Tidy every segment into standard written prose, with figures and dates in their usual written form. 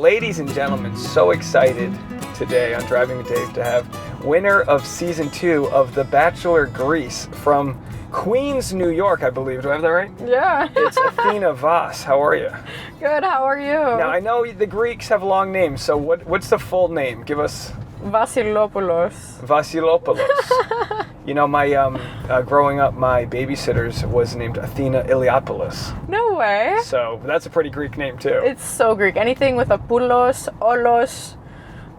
Ladies and gentlemen, so excited today on Driving with Dave to have winner of season 2 of The Bachelor Greece from Queens, New York, I believe. Do I have that right? Yeah. It's Athena Vas. How are you? Good, how are you? Now, I know the Greeks have long names, so what's the full name? Give us... Vasilopoulos. Vasilopoulos. You know, my growing up, my babysitter's was named Athena Iliopoulos. No way. So that's a pretty Greek name too. It's so Greek. Anything with a poulos, olos,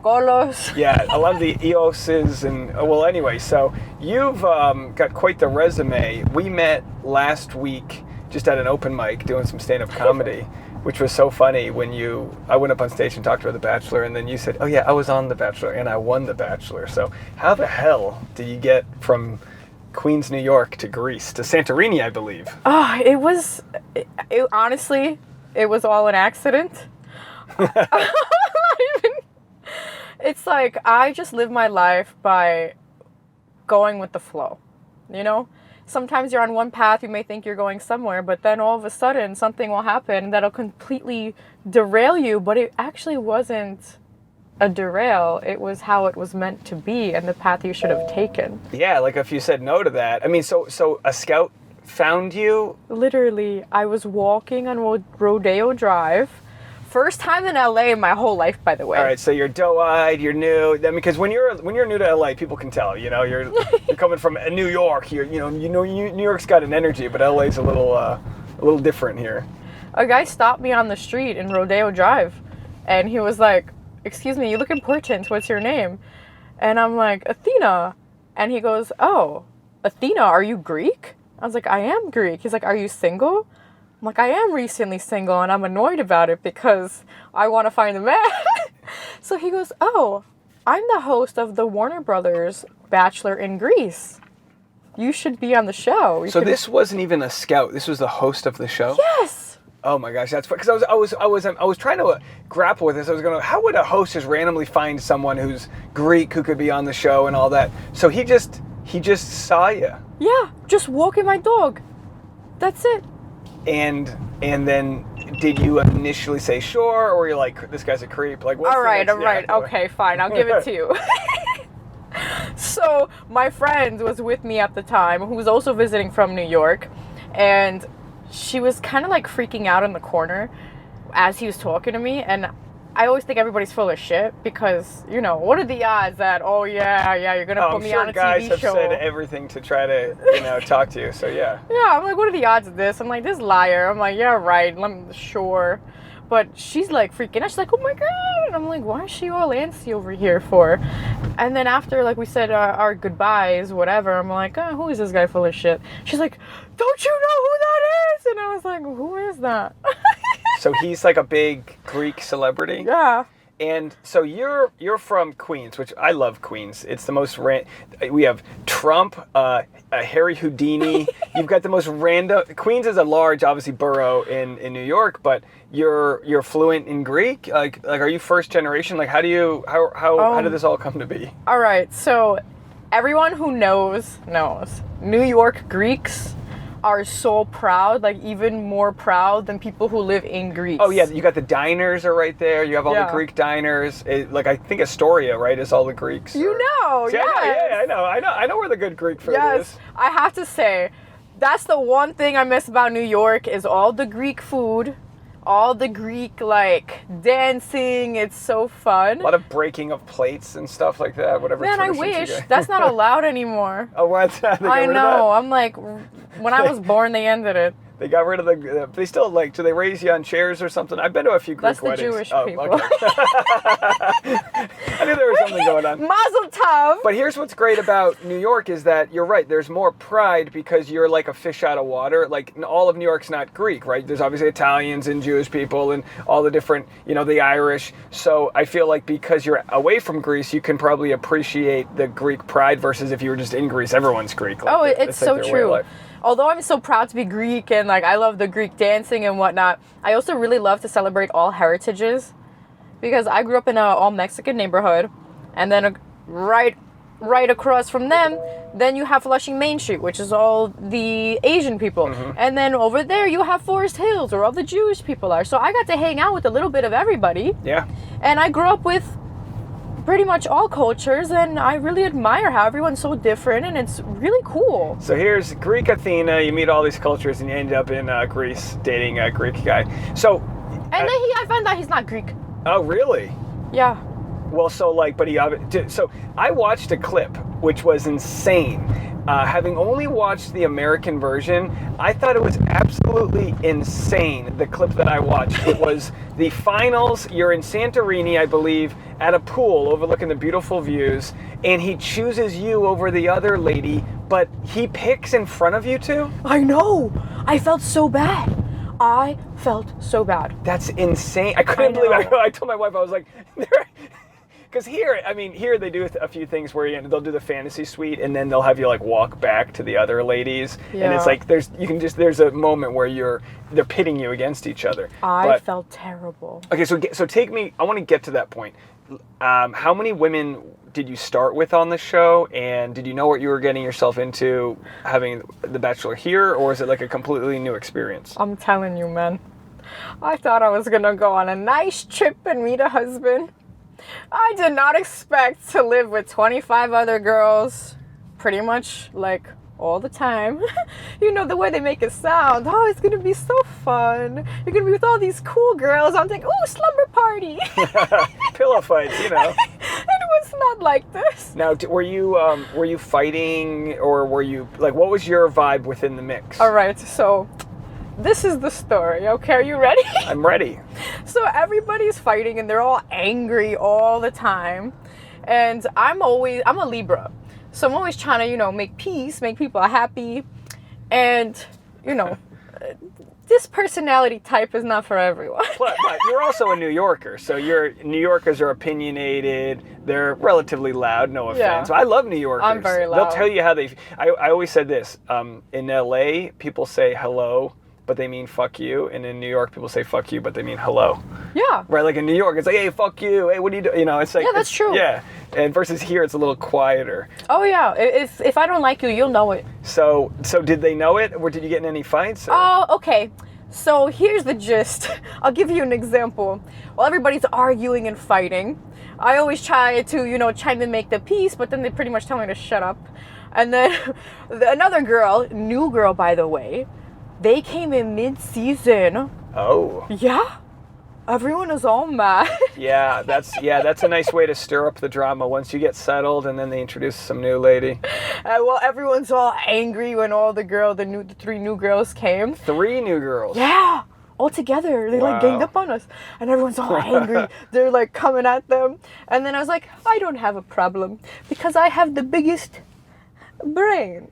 golos. Yeah, a lot of the eoses and, well, anyway, so you've got quite the resume. We met last week just at an open mic doing some stand-up comedy, which was so funny when I went up on stage and talked about The Bachelor, and then you said, oh yeah, I was on The Bachelor and I won The Bachelor. So how the hell did you get from Queens, New York to Greece, to Santorini, I believe? Oh, honestly, it was all an accident. It's like, I just live my life by going with the flow, you know? Sometimes you're on one path, you may think you're going somewhere, but then all of a sudden something will happen that'll completely derail you, but it actually wasn't a derail. It was how it was meant to be and the path you should have taken. Yeah, like if you said no to that. I mean, so a scout found you? Literally, I was walking on Rodeo Drive. First time in LA in my whole life, by the way. All right, so you're doe-eyed, you're new. I mean, because when you're new to LA, people can tell. You know, you're coming from New York. New York's got an energy, but LA's a little different here. A guy stopped me on the street in Rodeo Drive, and he was like, "Excuse me, you look important. What's your name?" And I'm like, "Athena," and he goes, "Oh, Athena, are you Greek?" I was like, "I am Greek." He's like, "Are you single?" I'm like, I am recently single and I'm annoyed about it because I want to find a man. So he goes, oh, I'm the host of the Warner Brothers Bachelor in Greece. You should be on the show. This wasn't even a scout. This was the host of the show? Yes. Oh my gosh, that's because I was trying to grapple with this. I was going, how would a host just randomly find someone who's Greek who could be on the show and all that? So he just saw you. Yeah, just walking my dog. That's it. And then did you initially say sure, or you're like, this guy's a creep? Like, what's all right, okay, fine, I'll give it to you. So my friend was with me at the time, who was also visiting from New York, and she was kind of like freaking out in the corner as he was talking to me, and I always think everybody's full of shit because, you know, what are the odds that, oh yeah, you're going to put me on a TV show? I'm sure guys have said everything to try to, talk to you, so yeah. Yeah, I'm like, what are the odds of this? I'm like, this liar. I'm like, yeah, right, sure. But she's like freaking out. She's like, oh my God. And I'm like, why is she all antsy over here for? And then after, like, we said our goodbyes, whatever, I'm like, oh, who is this guy full of shit? She's like, don't you know who that is? And I was like, who is that? So he's like a big Greek celebrity? Yeah. And so you're from Queens, which I love Queens. It's the most we have Trump, Harry Houdini. You've got the most random. Queens is a large, obviously, borough in New York, but you're fluent in Greek. Like are you first generation? Like how did this all come to be? All right, so everyone who knows New York Greeks are so proud, like even more proud than people who live in Greece. Oh yeah, you got the diners are right there. You have all the Greek diners. Like I think Astoria, right, is all the Greeks. You know, See, yes. I know where the good Greek food is. I have to say, that's the one thing I miss about New York is all the Greek food, all the Greek like dancing. It's so fun. A lot of breaking of plates and stuff like that. Whatever. Man, I wish that's not allowed anymore. Oh, what? I know. I'm like, when I was born, they ended it. They got rid of they still do they raise you on chairs or something? I've been to a few Greek weddings. That's the Jewish people. Okay. I knew there was something going on. Mazel tov. But here's what's great about New York is that you're right. There's more pride because you're like a fish out of water. Like all of New York's not Greek, right? There's obviously Italians and Jewish people and all the different, the Irish. So I feel like because you're away from Greece, you can probably appreciate the Greek pride versus if you were just in Greece, everyone's Greek. Like, it's so true. Although I'm so proud to be Greek and like I love the Greek dancing and whatnot, I also really love to celebrate all heritages because I grew up in an all Mexican neighborhood, and then right right across from them, then you have Flushing Main Street, which is all the Asian people. And then over there you have Forest Hills, where all the Jewish people are. So I got to hang out with a little bit of everybody. Yeah. And I grew up with pretty much all cultures, and I really admire how everyone's so different, and it's really cool. So here's Greek Athena. You meet all these cultures, and you end up in Greece dating a Greek guy. So. And then I found out he's not Greek. Oh, really? Yeah. Well, so so I watched a clip, which was insane. Having only watched the American version, I thought it was absolutely insane, the clip that I watched. It was the finals. You're in Santorini, I believe, at a pool overlooking the beautiful views, and he chooses you over the other lady, but he picks in front of you two? I know. I felt so bad. I felt so bad. That's insane. I couldn't believe it. I told my wife, I was like, because here they do a few things where they'll do the fantasy suite, and then they'll have you like walk back to the other ladies, and it's like there's a moment where they're pitting you against each other. I felt terrible. Okay, so take me. I want to get to that point. How many women did you start with on the show, and did you know what you were getting yourself into having The Bachelor here, or is it like a completely new experience? I'm telling you, man. I thought I was gonna go on a nice trip and meet a husband. I did not expect to live with 25 other girls, pretty much like all the time. You know, the way they make it sound. Oh, it's gonna be so fun. You're gonna be with all these cool girls. I'm thinking, oh, slumber party. Pillow fights, you know. It was not like this. Now, were you fighting, or were you like, what was your vibe within the mix? All right, so this is the story. Okay, are you ready? I'm ready. So everybody's fighting and they're all angry all the time. And I'm a Libra. So I'm always trying to, make peace, make people happy. And, this personality type is not for everyone. But you're also a New Yorker. So New Yorkers are opinionated. They're relatively loud, no offense. Yeah. I love New Yorkers. I'm very loud. They'll tell you how I always said this. In LA, people say hello, but they mean fuck you. And in New York, people say fuck you, but they mean hello. Yeah. Right, like in New York, it's like, hey, fuck you. Hey, what do you do? It's like... Yeah, that's true. Yeah. And versus here, it's a little quieter. Oh, yeah. If I don't like you, you'll know it. So did they know it? Or did you get in any fights? Or? Oh, okay. So here's the gist. I'll give you an example. While everybody's arguing and fighting, I always try to, chime in, make the peace, but then they pretty much tell me to shut up. And then another girl, new girl, by the way, they came in mid-season. Oh. Yeah. Everyone is all mad. Yeah, that's a nice way to stir up the drama once you get settled, and then they introduce some new lady. Well, everyone's all angry when all the 3 new girls came. 3 new girls. Yeah, all together. They like ganged up on us, and everyone's all angry. They're like coming at them, and then I was like, I don't have a problem because I have the biggest brain.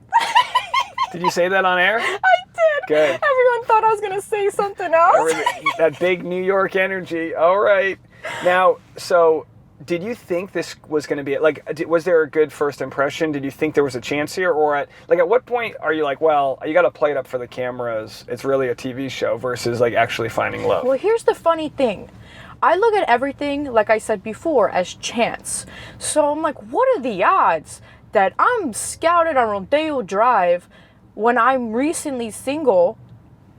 Did you say that on air? I did. Good. Everyone thought I was gonna say something else. That big New York energy. All right. Now, so did you think this was going to be was there a good first impression? Did you think there was a chance here, or at what point are you like, well, you got to play it up for the cameras? It's really a TV show versus like actually finding love. Well, here's the funny thing. I look at everything, like I said before, as chance. So I'm like, what are the odds that I'm scouted on Rodeo Drive when I'm recently single,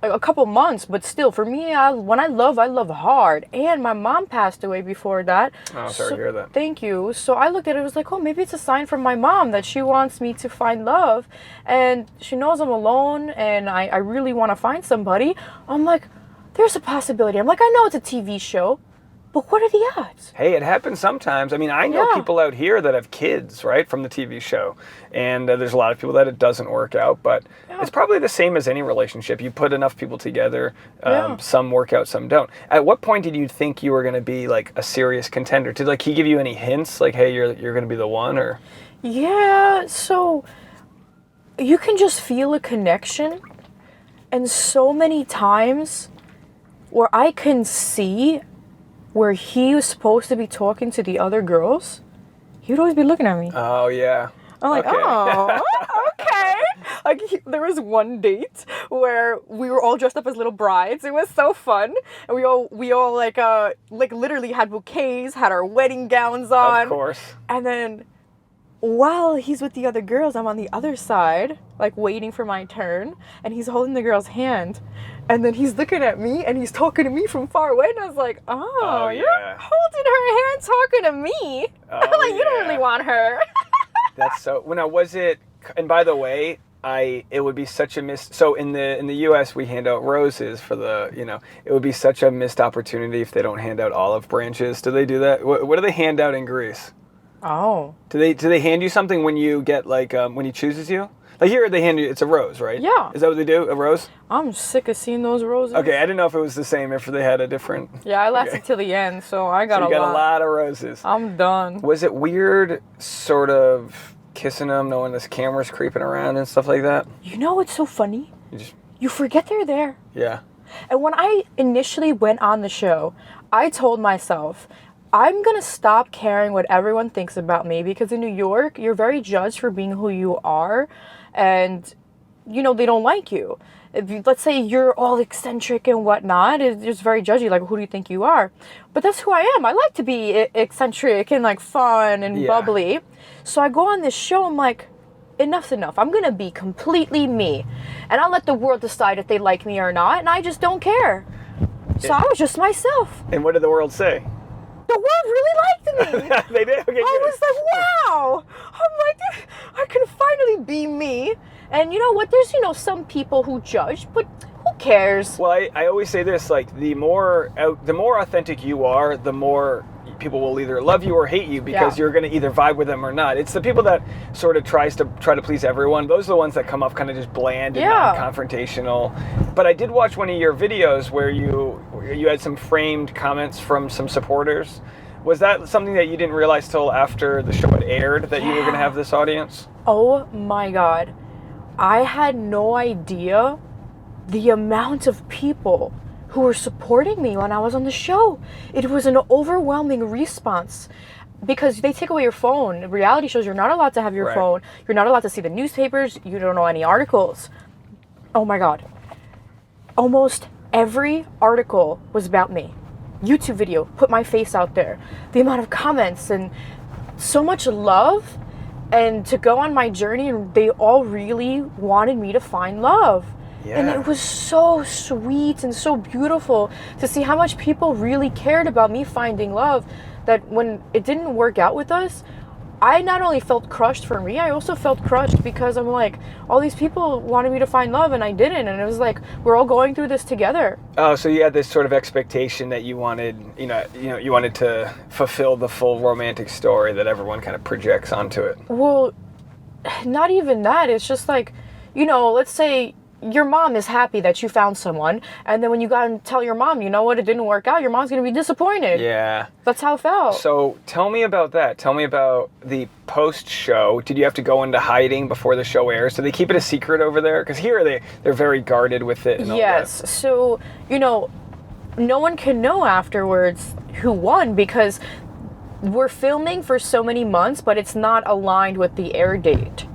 a couple months, but still, for me, when I love hard. And my mom passed away before that. Oh, sorry to hear that. Thank you. So I looked at it, I was like, oh, maybe it's a sign from my mom that she wants me to find love. And she knows I'm alone and I really want to find somebody. I'm like, there's a possibility. I'm like, I know it's a TV show, but what are the odds? Hey, it happens sometimes. I mean, I know people out here that have kids, right, from the TV show. And there's a lot of people that it doesn't work out. But it's probably the same as any relationship. You put enough people together, some work out, some don't. At what point did you think you were going to be like a serious contender? Did he give you any hints? Like, hey, you're going to be the one? Or? Yeah, so you can just feel a connection. And so many times where I can see where he was supposed to be talking to the other girls, he would always be looking at me. Oh, yeah. I'm like, oh, okay. There was one date where we were all dressed up as little brides. It was so fun. And we all like literally had bouquets, had our wedding gowns on. Of course. And then while he's with the other girls, I'm on the other side, like waiting for my turn, and he's holding the girl's hand. And then he's looking at me and he's talking to me from far away, and I was like, oh yeah. you're holding her hand talking to me. Oh, like, you don't really want her. That's so, when I was it, and by the way, it would be such a so in the US we hand out roses for it would be such a missed opportunity if they don't hand out olive branches. Do they do that? What do they hand out in Greece? Oh. Do they hand you something when you get when he chooses you? Like here they hand you, it's a rose, right? Yeah. Is that what they do? A rose? I'm sick of seeing those roses. Okay, I didn't know if it was the same, if they had a different... Yeah, I lasted till the end, so I got so a lot. you got a lot of roses. I'm done. Was it weird sort of kissing them, knowing this camera's creeping around and stuff like that? You know what's so funny? You forget they're there. Yeah. And when I initially went on the show, I told myself, I'm going to stop caring what everyone thinks about me, because in New York, you're very judged for being who you are, and, they don't like you. Let's say you're all eccentric and whatnot, it's just very judgy, like, who do you think you are? But that's who I am. I like to be eccentric and, like, fun and bubbly. So I go on this show, I'm like, enough's enough. I'm going to be completely me. And I'll let the world decide if they like me or not, and I just don't care. So I was just myself. And what did the world say? The world really liked me. They did? Okay, I was like, wow. I'm like, I can finally be me. And you know what? There's, some people who judge, but who cares? Well, I always say this, like, the more authentic you are, the more people will either love you or hate you, because you're going to either vibe with them or not. It's the people that sort of try to please everyone. Those are the ones that come off kind of just bland and non-confrontational. But I did watch one of your videos where you had some framed comments from some supporters. Was that something that you didn't realize till after the show had aired, that you were going to have this audience? Oh my God. I had no idea the amount of people who were supporting me when I was on the show. It was an overwhelming response, because they take away your phone. Reality shows, you're not allowed to have your phone. You're not allowed to see the newspapers. You don't know any articles. Oh my God. Almost every article was about me. YouTube video, put my face out there. The amount of comments and so much love, and to go on my journey, and they all really wanted me to find love. Yeah. And it was so sweet and so beautiful to see how much people really cared about me finding love, that when it didn't work out with us, I not only felt crushed for me, I also felt crushed because I'm like, all these people wanted me to find love and I didn't. And it was like, we're all going through this together. Oh, so you had this sort of expectation that you wanted, you wanted to fulfill the full romantic story that everyone kind of projects onto it. Well, not even that. It's just like, let's say your mom is happy that you found someone, and then when you go and tell your mom, you know what, it didn't work out, your mom's going to be disappointed. Yeah. That's how it felt. So tell me about that. Tell me about the post-show. Did you have to go into hiding before the show airs? Do they keep it a secret over there? Because here they're very guarded with it and all that. Yes. So, no one can know afterwards who won, because we're filming for so many months, but it's not aligned with the air date.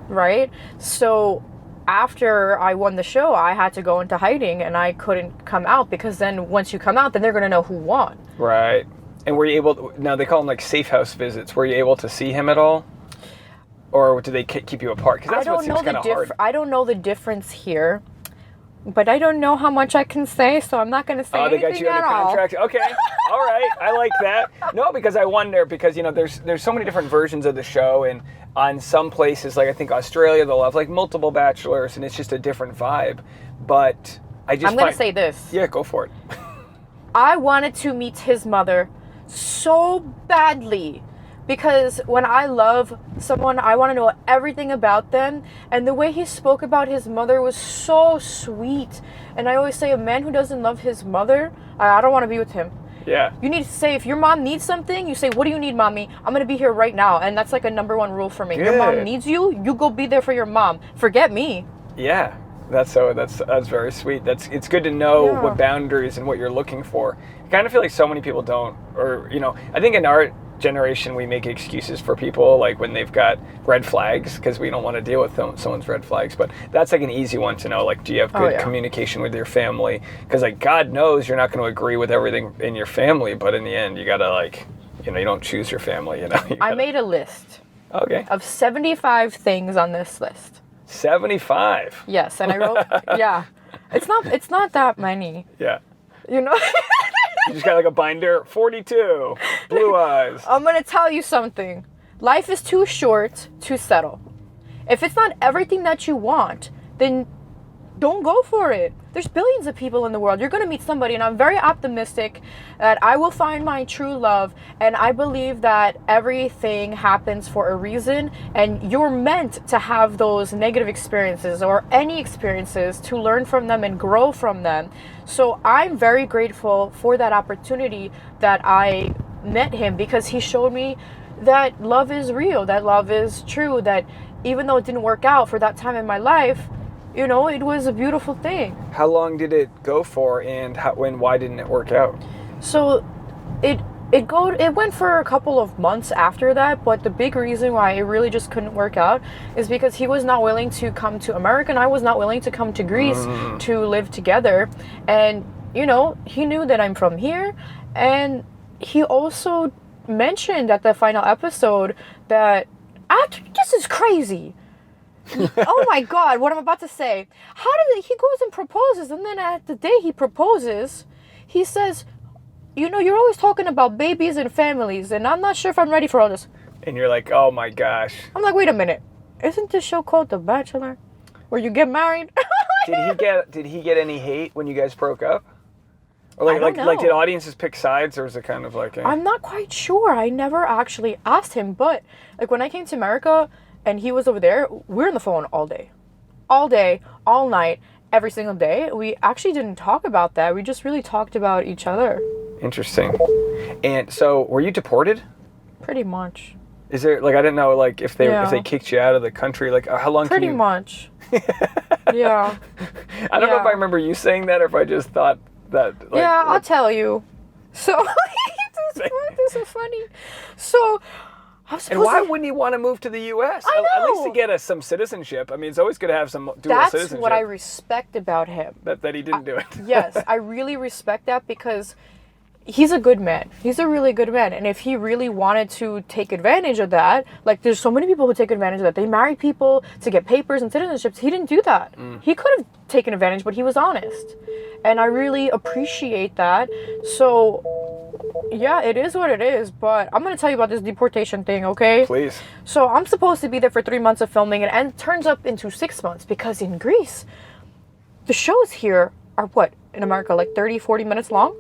Right? So after I won the show, I had to go into hiding, and I couldn't come out, because then once you come out, then they're going to know who won. Right. And were you able to, now they call them like safe house visits, were you able to see him at all? Or did they keep you apart? Because that's what seems kind of hard. I don't know the difference here, but I don't know how much I can say, so I'm not going to say anything at all. Oh, they got you under contract? Okay. All right. I like that. No, because I wonder, because, there's so many different versions of the show, and on some places, like I think Australia, they'll have like multiple bachelors, and it's just a different vibe. But I'm going to say this. Yeah, go for it. I wanted to meet his mother so badly, because when I love someone, I want to know everything about them. And the way he spoke about his mother was so sweet. And I always say, a man who doesn't love his mother, I don't want to be with him. Yeah. You need to say, if your mom needs something, you say, what do you need, mommy? I'm going to be here right now. And that's like a #1 rule for me. Good. Your mom needs you, you go be there for your mom. Forget me. Yeah. That's very sweet. It's good to know what boundaries and what you're looking for. I kind of feel like so many people don't, or, I think in our generation we make excuses for people, like when they've got red flags, because we don't want to deal with someone's red flags. But that's like an easy one to know, like, do you have good communication with your family? Because like God knows you're not going to agree with everything in your family, but in the end you gotta, like, you don't choose your family. I made a list. Okay. Of 75 things on this list. 75. Yes, and I wrote, yeah. It's not that many. Yeah. You know? You just got like a binder. 42. Blue eyes. I'm gonna tell you something. Life is too short to settle. If it's not everything that you want, then don't go for it. There's billions of people in the world. You're going to meet somebody, and I'm very optimistic that I will find my true love, and I believe that everything happens for a reason, and you're meant to have those negative experiences or any experiences to learn from them and grow from them. So I'm very grateful for that opportunity that I met him, because he showed me that love is real, that love is true, that even though it didn't work out for that time in my life, you know, it was a beautiful thing. How long did it go for, and why didn't it work out? So it went for a couple of months after that, but the big reason why it really just couldn't work out is because he was not willing to come to America, and I was not willing to come to Greece to live together. And, you know, he knew that I'm from here, and he also mentioned at the final episode that, this is crazy. Oh my God, what I'm about to say. He goes and proposes, and then at the day he proposes, he says, you know, you're always talking about babies and families, and I'm not sure if I'm ready for all this. And you're like, oh my gosh. I'm like, wait a minute. Isn't this show called The Bachelor? Where you get married? Did he get any hate when you guys broke up? Or I don't know. did audiences pick sides, or is it kind of like I'm not quite sure. I never actually asked him, but like when I came to America and he was over there, we're on the phone all day, all night, every single day. We actually didn't talk about that. We just really talked about each other. Interesting. And so, were you deported? Pretty much. Is there, like, I didn't know, like, if they kicked you out of the country, like, how long Pretty can you... much. Yeah. I don't know if I remember you saying that, or if I just thought that, like... Yeah, I'll tell you. So, this is funny. So, and why wouldn't he want to move to the U.S.? I know. At least to get some citizenship. I mean, it's always good to have some dual citizenship. That's what I respect about him. That he didn't do it. Yes, I really respect that, because he's a good man. He's a really good man. And if he really wanted to take advantage of that, like there's so many people who take advantage of that. They marry people to get papers and citizenships. He didn't do that. He could have taken advantage, but he was honest. And I really appreciate that. So, yeah, it is what it is. But I'm going to tell you about this deportation thing, okay? Please. So I'm supposed to be there for 3 months of filming, and it turns up into 6 months, because in Greece, the shows here are what, in America, like 30, 40 minutes long?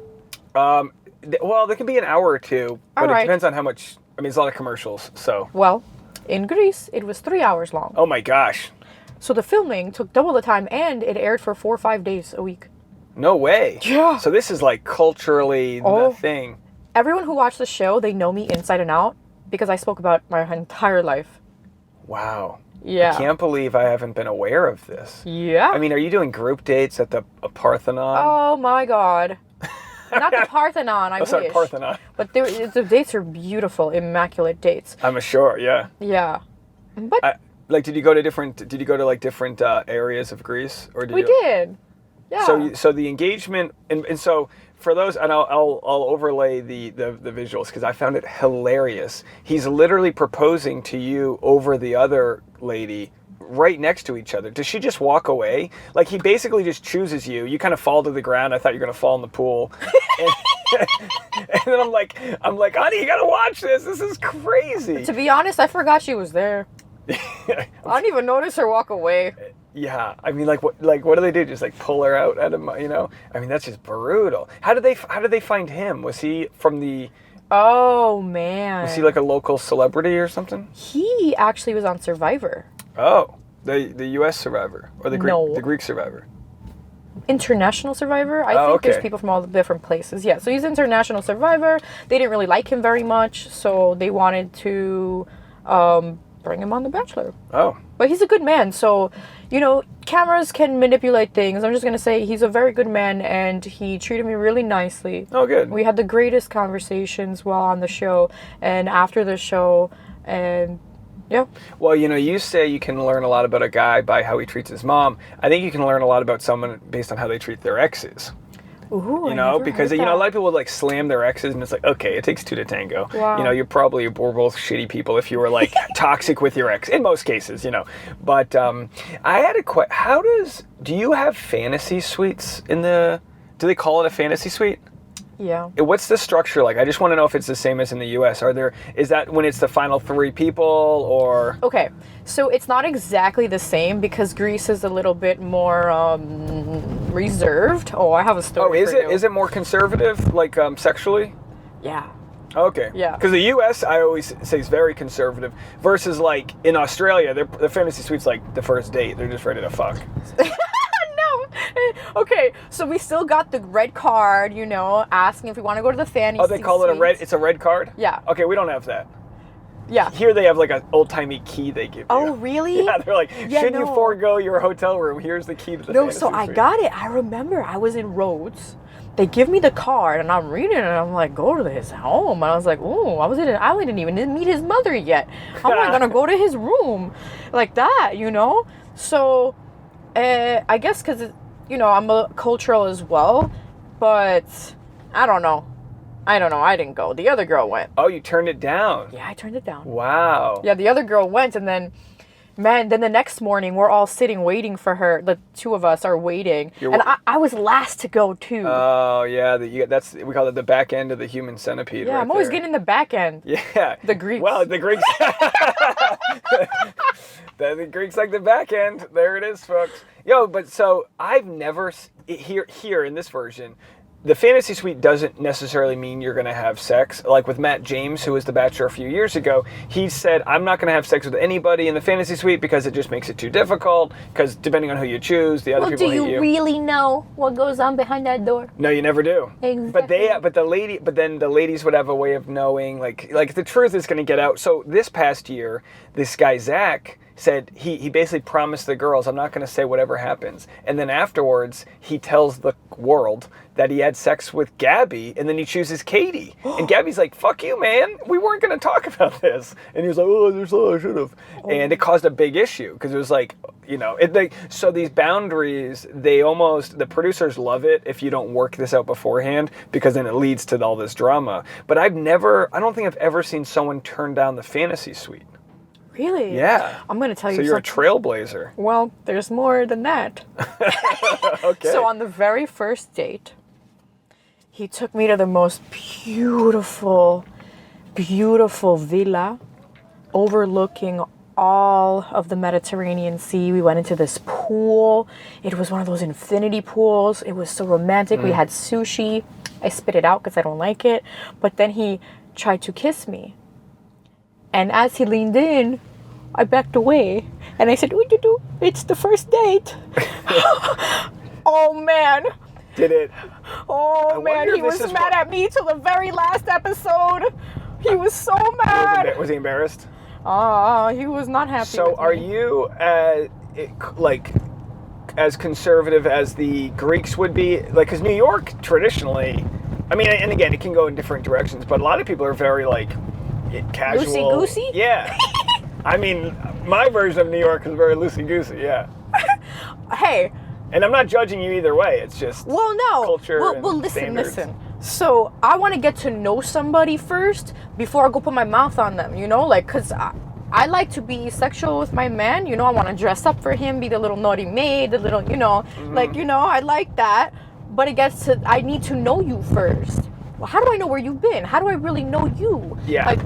Well, there can be an hour or two, but All it depends on how much. I mean, it's a lot of commercials, so. Well, in Greece, it was 3 hours long. Oh my gosh. So the filming took double the time, and it aired for 4 or 5 days a week. No way. Yeah. So this is like culturally the thing. Everyone who watched the show, they know me inside and out, because I spoke about my entire life. Wow. Yeah. I can't believe I haven't been aware of this. Yeah. I mean, are you doing group dates at the Parthenon? Oh my God. Not the Parthenon, I wish. Sorry, Parthenon. But the dates are beautiful, immaculate dates. I'm sure, yeah. Yeah. But did you go to different areas of Greece, or we did. Yeah. So the engagement, and so for those, and I'll overlay the visuals, because I found it hilarious. He's literally proposing to you over the other lady, right next to each other. Does she just walk away? Like, he basically just chooses you. You kind of fall to the ground. I thought you were gonna fall in the pool. And then I'm like, honey, you gotta watch this. This is crazy. To be honest, I forgot she was there. I didn't even notice her walk away. Yeah, I mean, what do they do? Just like pull her out at him, you know? I mean, that's just brutal. How did they find him? Was he from the? Oh man. Was he like a local celebrity or something? He actually was on Survivor. Oh, the U.S. Survivor, or the Greek Survivor. International Survivor. I think there's people from all the different places. Yeah, so he's International Survivor. They didn't really like him very much, so they wanted to bring him on The Bachelor. Oh. But he's a good man, so, you know, cameras can manipulate things. I'm just going to say he's a very good man, and he treated me really nicely. Oh, good. We had the greatest conversations while on the show and after the show, and yeah. Well, you know, you say you can learn a lot about a guy by how he treats his mom. I think you can learn a lot about someone based on how they treat their exes. Ooh, You I know, never because heard you know a that. lot of people would like slam their exes, and it's like, okay, it takes two to tango. Wow. You know, we're both shitty people if you were like toxic with your ex in most cases. You know, but I had a question. Do you have fantasy suites in the? Do they call it a fantasy suite? Yeah. What's the structure like? I just want to know if it's the same as in the U.S. Is that when it's the final three people, or? Okay, so it's not exactly the same because Greece is a little bit more reserved. Oh, I have a story. Oh, is for it? you. Is it more conservative, like sexually? Yeah. Okay. Yeah. Because the U.S. I always say is very conservative, versus like in Australia, the fantasy suite's like the first date. They're just ready to fuck. No. Okay, so we still got the red card, you know, asking if we want to go to the fantasy. Oh, they call it a red. suite. It's a red card. Yeah. Okay, we don't have that. Yeah. Here they have like an old timey key they give you. Oh, really? Yeah, they're like, Yeah, should you no. forego your hotel room? Here's the key to the No, fantasy so I suite. got it. I remember I was in Rhodes. They give me the card and I'm reading it and I'm like, go to his home. And I was like, oh, I didn't even meet his mother yet. How am I gonna go to his room like that, you know? So I guess because, you know, I'm a cultural as well, but I don't know. I didn't go. The other girl went. Oh, you turned it down. Yeah, I turned it down. Wow. Yeah, the other girl went, and then, man, then the next morning we're all sitting waiting for her. The two of us are waiting, and I was last to go too. Oh yeah, we call it the back end of the human centipede. Yeah, right I'm always there. getting the back end. Yeah. The Greeks. Well, the Greeks. the Greeks like the back end. There it is, folks. Yo, but so I've never here in this version. The fantasy suite doesn't necessarily mean you're going to have sex. Like with Matt James, who was the Bachelor a few years ago, he said, I'm not going to have sex with anybody in the fantasy suite because it just makes it too difficult, because depending on who you choose, the other people hate you. Do you really know what goes on behind that door? No, you never do. Exactly. But then the ladies would have a way of knowing, like the truth is going to get out. So this past year, this guy, Zach, said he basically promised the girls, I'm not going to say whatever happens. And then afterwards, he tells the world that he had sex with Gabby, and then he chooses Katie. And Gabby's like, fuck you, man. We weren't going to talk about this. And he was like, I should have. And it caused a big issue, because it was like, you know, so these boundaries, the producers love it if you don't work this out beforehand, because then it leads to all this drama. But I don't think I've ever seen someone turn down the fantasy suite. Really? Yeah. I'm going to tell you So you're a something. trailblazer. Well, there's more than that. Okay. So on the very first date, he took me to the most beautiful, beautiful villa overlooking all of the Mediterranean Sea. We went into this pool. It was one of those infinity pools. It was so romantic. We had sushi. I spit it out because I don't like it. But then he tried to kiss me. And as he leaned in, I backed away. And I said, "Ooh, it's the first date." Oh, man. Did it? Oh, man. wonder He if this was is mad what- at me till the very last episode. He was so mad. Was he embarrassed? He was not happy. So with are me. you as conservative as the Greeks would be? Like, because New York traditionally, I mean, and again, it can go in different directions, but a lot of people are very like casual. Loosey-goosey? Yeah. I mean, my version of New York is very loosey-goosey, yeah. Hey. And I'm not judging you either way. It's just Well, no. culture and Well, listen, standards. listen. So I want to get to know somebody first before I go put my mouth on them, you know? Like, because I like to be sexual with my man, you know? I want to dress up for him, be the little naughty maid, the little, you know, like, you know, I like that. But I need to know you first. Well, how do I know where you've been? How do I really know you? Yeah. Like,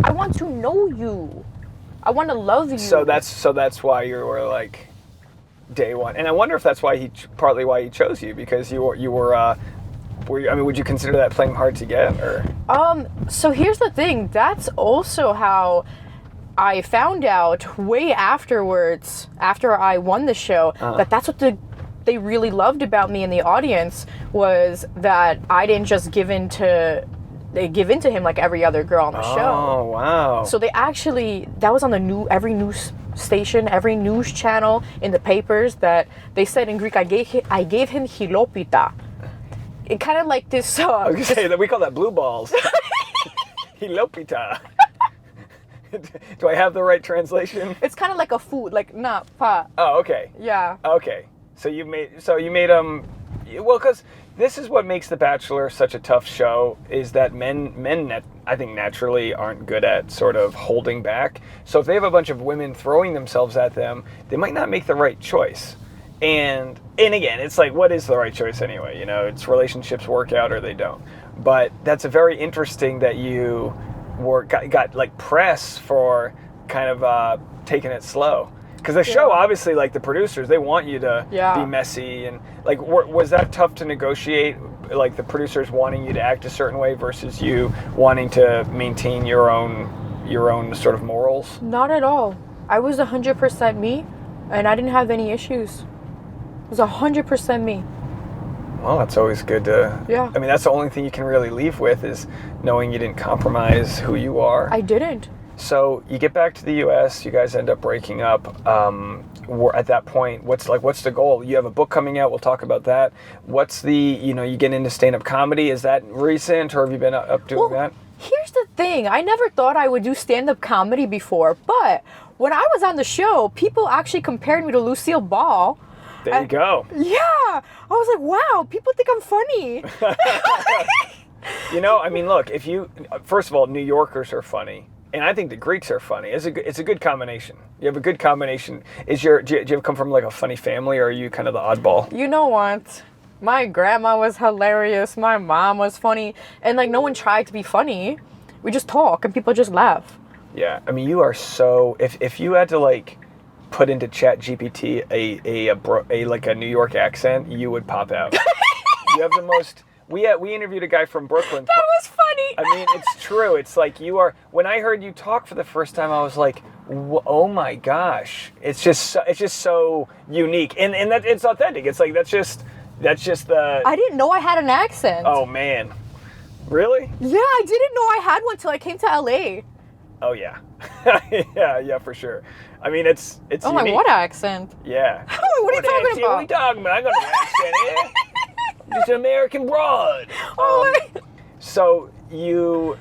I want to know you. I want to love you. So that's why you were like day one, and I wonder if that's partly why he chose you, because you were. I mean, would you consider that playing hard to get, or? So here's the thing. That's also how I found out way afterwards, after I won the show, that's what they really loved about me in the audience, was that I didn't just give in to him like every other girl on the show. Oh, wow. So that was on every news station, every news channel, in the papers, that they said in Greek, I gave him hilopita. It kind of like this. I was gonna say that we call that blue balls. Hilopita. Do I have the right translation? It's kind of like a food, like pa. Oh, okay. Yeah. Okay. So you made well, because this is what makes The Bachelor such a tough show, is that I think naturally aren't good at sort of holding back. So if they have a bunch of women throwing themselves at them, they might not make the right choice. And again, it's like, what is the right choice anyway? You know, it's relationships work out or they don't. But that's a very interesting that you got like press for kind of taking it slow. Because the show, obviously, like the producers, they want you to be messy. And like, was that tough to negotiate? Like the producers wanting you to act a certain way versus you wanting to maintain your own sort of morals? Not at all. I was 100% me, and I didn't have any issues. It was 100% me. Well, that's always good to... Yeah. I mean, that's the only thing you can really leave with is knowing you didn't compromise who you are. I didn't. So you get back to the U.S., you guys end up breaking up. At that point, what's the goal? You have a book coming out, we'll talk about that. What's you get into stand-up comedy, is that recent, or have you been up doing that? Here's the thing, I never thought I would do stand-up comedy before, but when I was on the show, people actually compared me to Lucille Ball. There you go. Yeah, I was like, wow, people think I'm funny. You know, I mean, look, first of all, New Yorkers are funny. And I think the Greeks are funny. It's a good combination. You have a good combination. Do you come from like a funny family, or are you kind of the oddball? You know what? My grandma was hilarious. My mom was funny. And like no one tried to be funny. We just talk and people just laugh. Yeah. I mean, you are so... If you had to like put into ChatGPT a New York accent, you would pop out. You have the most... We interviewed a guy from Brooklyn. That was funny. I mean, it's true. It's like you are. When I heard you talk for the first time, I was like, "Oh my gosh!" It's just so unique, and that it's authentic. It's like that's just the. I didn't know I had an accent. Oh man, really? Yeah, I didn't know I had one till I came to LA. Oh yeah, yeah, for sure. I mean, it's. Oh unique. my, what accent? Yeah. What are you talking about? What are you talking about? I got an accent here. Just an American broad. So you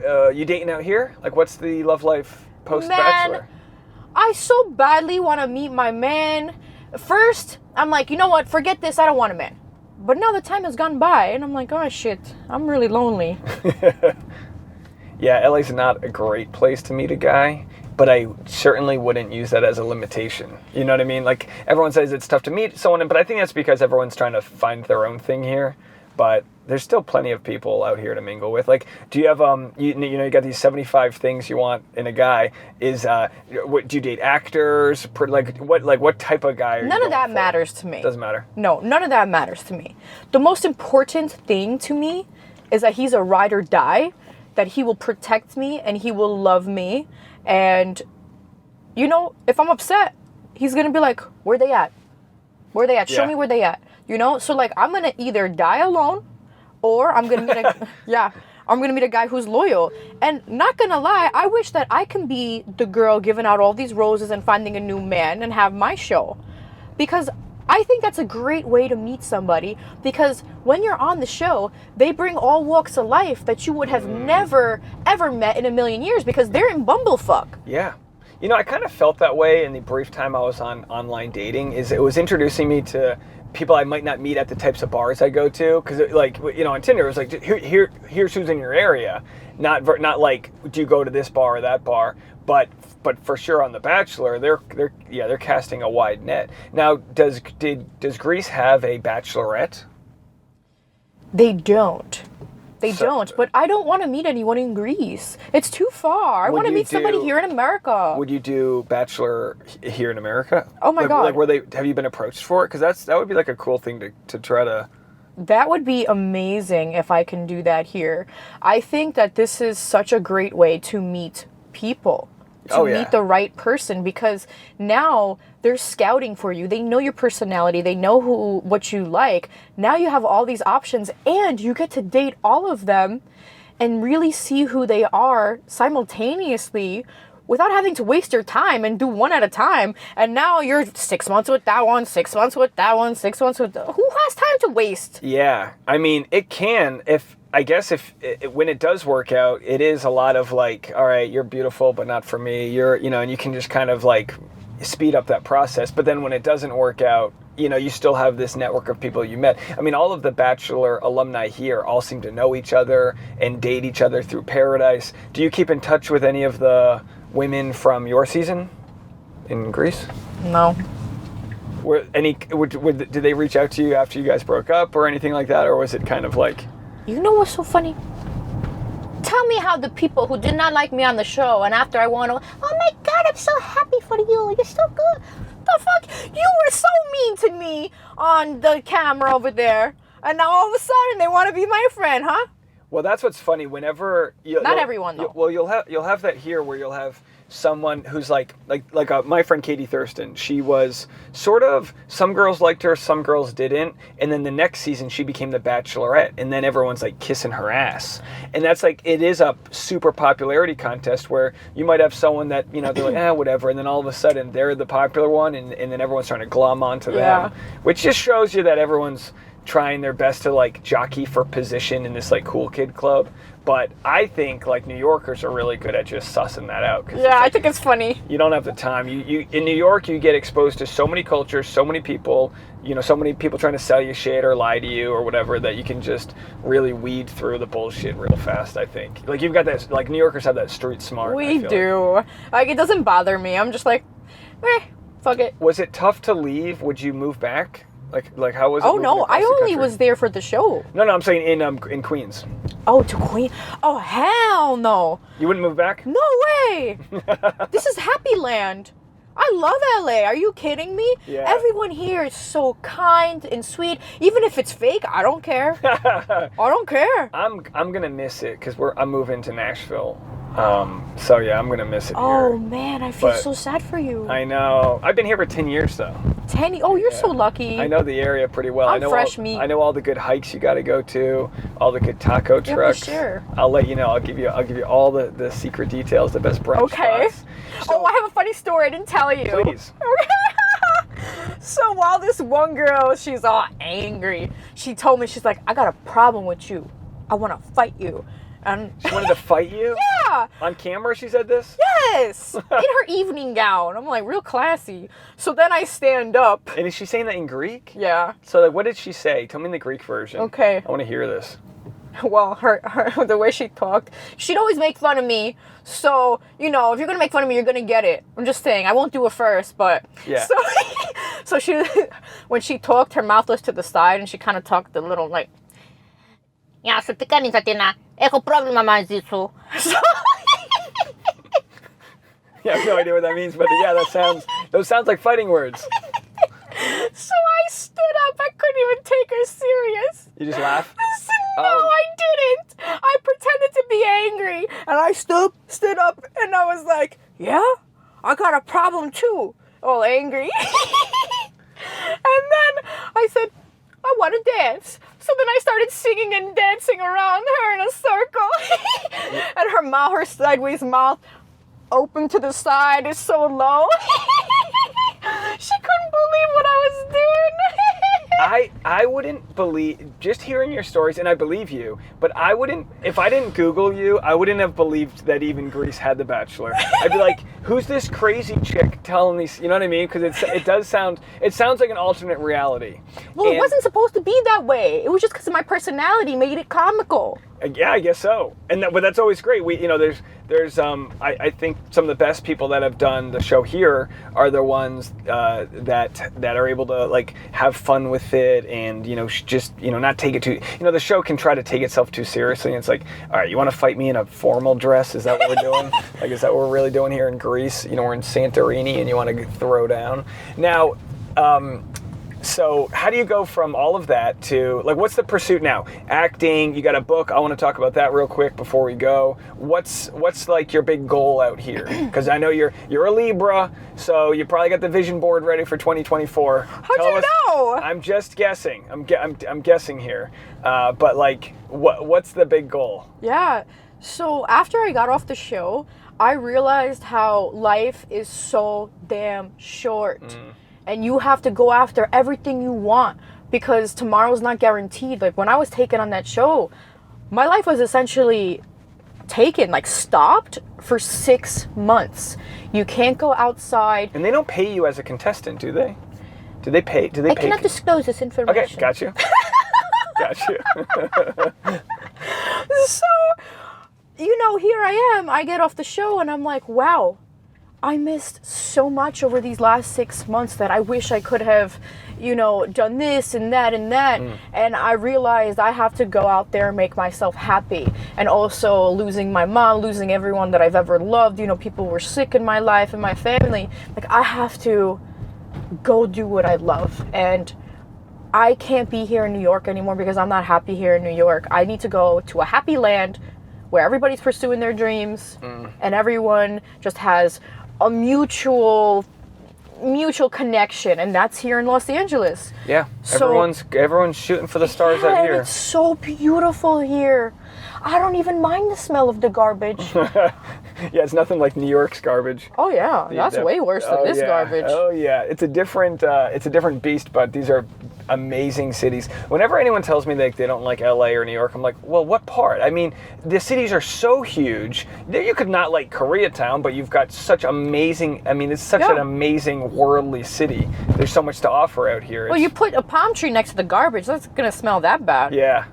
dating out here? Like, what's the love life post Bachelor? Man, I so badly want to meet my man. First, I'm like, you know what? Forget this. I don't want a man. But now the time has gone by, and I'm like, oh shit, I'm really lonely. Yeah, LA's not a great place to meet a guy, but I certainly wouldn't use that as a limitation. You know what I mean? Like, everyone says it's tough to meet someone, but I think that's because everyone's trying to find their own thing here. But there's still plenty of people out here to mingle with. Like, do you have you got these 75 things you want in a guy? Is do you date actors? What type of guy are you None of going that for? matters to me. Doesn't matter. No, none of that matters to me. The most important thing to me is that he's a ride or die, that he will protect me and he will love me. And, you know, if I'm upset, he's going to be like, where they at? Where they at? Show me where they at. You know? So, like, I'm going to either die alone or I'm going to meet I'm going to meet a guy who's loyal. And not going to lie, I wish that I can be the girl giving out all these roses and finding a new man and have my show. Because I think that's a great way to meet somebody, because when you're on the show, they bring all walks of life that you would have never, ever met in a million years, because they're in bumblefuck. Yeah. You know, I kind of felt that way in the brief time I was on online dating. Is it was introducing me to people I might not meet at the types of bars I go to. Because, like, you know, on Tinder, it was like, here's who's in your area. Not like, do you go to this bar or that bar? But for sure on The Bachelor, they're casting a wide net. Now, does Greece have a bachelorette? They don't. They don't. But I don't want to meet anyone in Greece. It's too far. I want to meet somebody here in America. Would you do Bachelor here in America? Oh my God. Like, have you been approached for it? Because that would be like a cool thing to try to. That would be amazing if I can do that here. I think that this is such a great way to meet people. To meet the right person, because now they're scouting for you. They know your personality. They know what you like. Now you have all these options, and you get to date all of them and really see who they are simultaneously without having to waste your time and do one at a time. And now you're 6 months with that one, 6 months with that one, 6 months with... Who has time to waste? Yeah. I mean, it can if when it does work out, it is a lot of like, all right, you're beautiful, but not for me. And you can just kind of like speed up that process. But then when it doesn't work out, you still have this network of people you met. I mean, all of the Bachelor alumni here all seem to know each other and date each other through Paradise. Do you keep in touch with any of the women from your season in Greece? No. Did they reach out to you after you guys broke up or anything like that, or was it kind of like? You know what's so funny? Tell me how the people who did not like me on the show and after I won, oh my God, I'm so happy for you. You're so good. The fuck? You were so mean to me on the camera over there, and now all of a sudden they want to be my friend, huh? Well, that's what's funny. Whenever not everyone though. You'll have that here where you'll have someone who's like my friend Katie Thurston. She was sort of, some girls liked her, some girls didn't, and then the next season she became the Bachelorette, and then everyone's like kissing her ass. And that's like, it is a super popularity contest where you might have someone that, they're like, whatever, and then all of a sudden they're the popular one, and then everyone's trying to glom onto them, which just shows you that everyone's trying their best to like jockey for position in this like cool kid club. But I think like New Yorkers are really good at just sussing that out. Yeah, I think it's funny. You don't have the time. You in New York, you get exposed to so many cultures, so many people, so many people trying to sell you shit or lie to you or whatever, that you can just really weed through the bullshit real fast, I think. Like you've got that, like New Yorkers have that street smart. We do. Like it doesn't bother me. I'm just like, fuck it. Was it tough to leave? Would you move back? Like how was it? Oh no, I only was there for the show. No, I'm saying in Queens. Oh, to Queens? Oh, hell no. You wouldn't move back? No way. This is Happy Land. I love LA. Are you kidding me? Yeah. Everyone here is so kind and sweet. Even if it's fake, I don't care. I don't care. I'm gonna miss it because I'm moving to Nashville. So yeah, I'm gonna miss it here. Oh man, I feel so sad for you. I know. I've been here for 10 years though. 10? Oh, you're so lucky. I know the area pretty well. I'm fresh meat. I know all the good hikes you got to go to, all the good taco trucks. For sure. I'll let you know. I'll give you all the secret details, the best brunch spots. So, I have a funny story I didn't tell you. Please. So while this one girl, she's all angry, she told me, she's like, I got a problem with you. I want to fight you. And she wanted to fight you? Yeah. On camera she said this? Yes. In her evening gown. I'm like, real classy. So then I stand up. And is she saying that in Greek? Yeah. So like, what did she say? Tell me the Greek version. Okay. I want to hear this. Well, her the way she talked, she'd always make fun of me. So, if you're going to make fun of me, you're going to get it. I'm just saying. I won't do it first, but... Yeah. So when she talked, her mouth was to the side, and she kind of talked a little like... Yeah, so Athena, έχω πρόβλημα μαζί σου. Yeah, I have no idea what that means, but yeah, those sounds like fighting words. So I stood up. I couldn't even take her serious. You just laugh? No, I didn't. I pretended to be angry, and I stood up, and I was like, yeah, I got a problem too. All angry. And then I said, I want to dance. So then I started singing and dancing around her in a circle. And her sideways mouth open to the side is so low. She couldn't believe what I was doing. I wouldn't believe, just hearing your stories, and I believe you, but if I didn't Google you, I wouldn't have believed that even Greece had The Bachelor. I'd be like, who's this crazy chick telling these, you know what I mean? Because it sounds like an alternate reality. Well, it wasn't supposed to be that way. It was just because of my personality made it comical. Yeah, I guess so. But that's always great. There's I think some of the best people that have done the show here are the ones that are able to like have fun with it and just not take it too. The show can try to take itself too seriously. And it's like, all right, you want to fight me in a formal dress? Is that what we're doing? Like, is that what we're really doing here in Greece? We're in Santorini and you want to throw down now. So how do you go from all of that to, like, what's the pursuit now? Acting, you got a book. I want to talk about that real quick before we go. What's like your big goal out here? Because I know you're a Libra, so you probably got the vision board ready for 2024. How'd you know? I'm just guessing. I'm guessing here. But like, what's the big goal? Yeah. So after I got off the show, I realized how life is so damn short. And you have to go after everything you want because tomorrow's not guaranteed. Like when I was taken on that show, my life was essentially stopped for 6 months. You can't go outside. And they don't pay you as a contestant, do they? Do they pay? I cannot disclose this information. Okay, got you. Got you. So, here I am. I get off the show and I'm like, wow, I missed so much over these last 6 months that I wish I could have, done this and that and that. And I realized I have to go out there and make myself happy. And also losing my mom, losing everyone that I've ever loved. People were sick in my life and my family. Like, I have to go do what I love. And I can't be here in New York anymore because I'm not happy here in New York. I need to go to a happy land where everybody's pursuing their dreams and everyone just has a mutual connection, and that's here in Los Angeles. Yeah, So- everyone's shooting for the stars out and here. it's so beautiful here. I don't even mind the smell of the garbage. Yeah, it's nothing like New York's garbage. Oh yeah, that's way worse than this yeah. garbage. Oh yeah, it's a different beast, but these are amazing cities. Whenever anyone tells me they don't like LA or New York, I'm like, well, what part? I mean, the cities are so huge. You could not like Koreatown, but you've got such amazing. I mean, it's such an amazing worldly city. There's so much to offer out here. Well, you put a palm tree next to the garbage, that's gonna smell that bad. Yeah.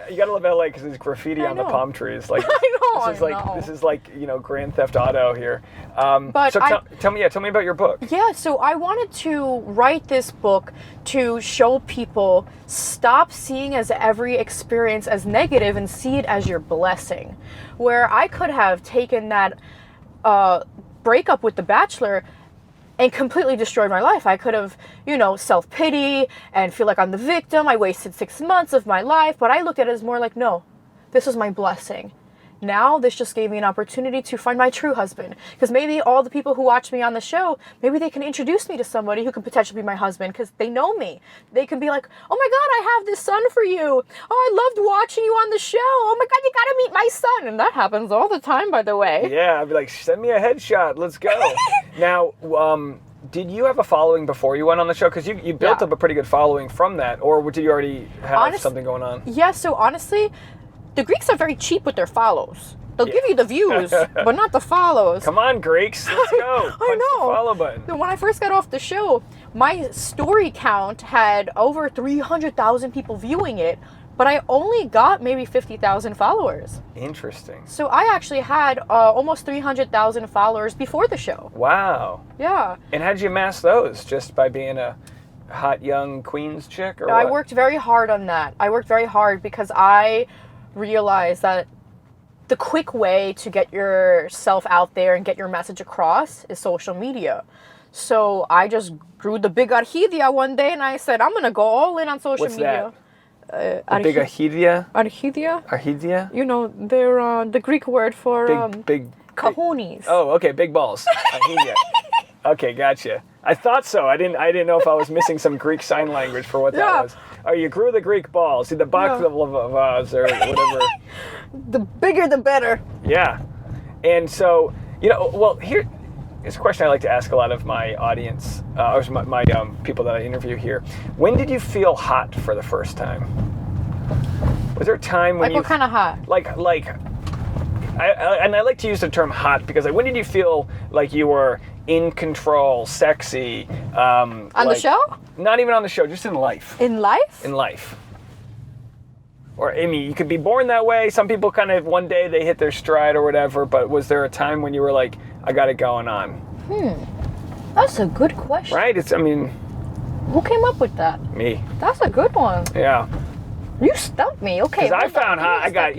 You gotta love LA because there's graffiti on the palm trees. Like, this is like Grand Theft Auto here. But so tell me about your book. Yeah, so I wanted to write this book to show people stop seeing as every experience as negative and see it as your blessing. Where I could have taken that breakup with the Bachelor and completely destroyed my life. I could have, self-pity and feel like I'm the victim. I wasted 6 months of my life, but I looked at it as more like, no, this is my blessing. Now this just gave me an opportunity to find my true husband. Because maybe all the people who watch me on the show, maybe they can introduce me to somebody who could potentially be my husband because they know me. They can be like, oh my God, I have this son for you. Oh, I loved watching you on the show. Oh my God, you gotta meet my son. And that happens all the time, by the way. Yeah, I'd be like, send me a headshot. Let's go. Now, did you have a following before you went on the show? Because you built up a pretty good following from that. Or did you already have something going on? Yeah, so honestly, the Greeks are very cheap with their follows. They'll give you the views, but not the follows. Come on, Greeks, let's go. I know. The follow button. When I first got off the show, my story count had over 300,000 people viewing it, but I only got maybe 50,000 followers. Interesting. So I actually had almost 300,000 followers before the show. Wow. Yeah. And how did you amass those? Just by being a hot young Queens chick, or I what? worked very hard on that. I worked very hard because I realized that the quick way to get yourself out there and get your message across is social media. So I just grew the big arhidia one day and I said, I'm going to go all in on social media. What's that? Big arhidia? Arhidia? Arhidia? They're the Greek word for big cojones. Oh, okay, big balls. Arhidia. Okay, gotcha. I thought so. I didn't know if I was missing some Greek sign language for what that was. Oh, you grew the Greek balls. See, the Bachelor Vas or whatever. The bigger the better. Yeah. And so, here's a question I like to ask a lot of my audience, or my people that I interview here. When did you feel hot for the first time? Was there a time when what kind of hot? And I like to use the term hot because when did you feel like you were in control, sexy? On the show? Not even on the show, just in life. In life? In life. Or, I mean, you could be born that way. Some people kind of, one day they hit their stride or whatever, but was there a time when you were like, I got it going on? That's a good question. Right? Who came up with that? Me. That's a good one. Yeah. You stumped me. Okay. Because I found hot. I got,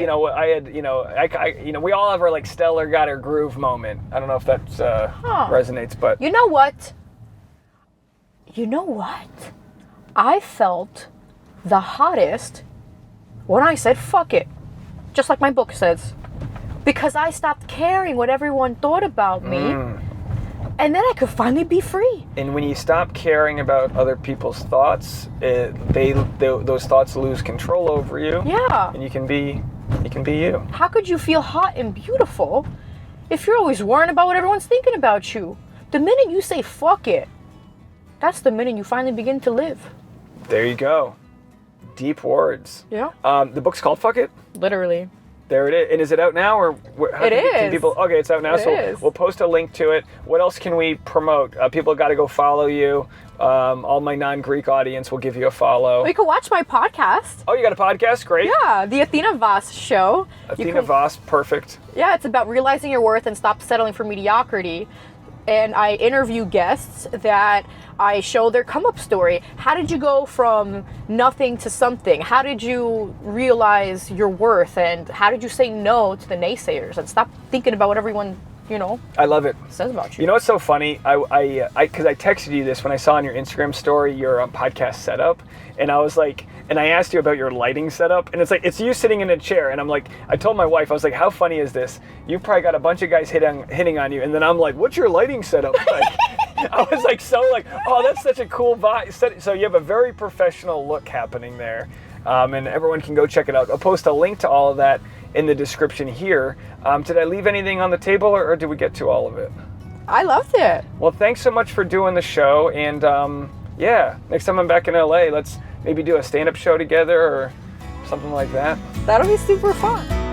we all have our like stellar got her groove moment. I don't know if that resonates, but. You know what? I felt the hottest when I said fuck it. Just like my book says. Because I stopped caring what everyone thought about me. And then I could finally be free. And when you stop caring about other people's thoughts, those thoughts lose control over you. Yeah. And you can be you. How could you feel hot and beautiful if you're always worrying about what everyone's thinking about you? The minute you say fuck it, that's the minute you finally begin to live. There you go. Deep words. Yeah. The book's called Fuck It? Literally. There it is. And is it out now, or how It can is. people? Okay, it's out now. It So is. we'll post a link to it. What else can we promote? People got to go follow you. All my non-Greek audience will give you a follow. You can watch my podcast. Oh, you got a podcast? Great. Yeah, the Athena Vas Show. Athena Vas, perfect. Yeah, it's about realizing your worth and stop settling for mediocrity. And I interview guests that I show their come-up story. How did you go from nothing to something? How did you realize your worth? And how did you say no to the naysayers and stop thinking about what everyone, I love it. says about you? You know what's so funny? Because I texted you this when I saw on your Instagram story your podcast setup, and I was like, and I asked you about your lighting setup, and it's you sitting in a chair, and I'm like, I told my wife, I was like, how funny is this? You've probably got a bunch of guys hitting on you, and then I'm like, what's your lighting setup like? I was like, oh, that's such a cool vibe. So you have a very professional look happening there, and everyone can go check it out. I'll post a link to all of that in the description here. Did I leave anything on the table, or did we get to all of it? I loved it. Well, thanks so much for doing the show, and yeah, next time I'm back in LA, let's maybe do a stand-up show together or something like that. That'll be super fun.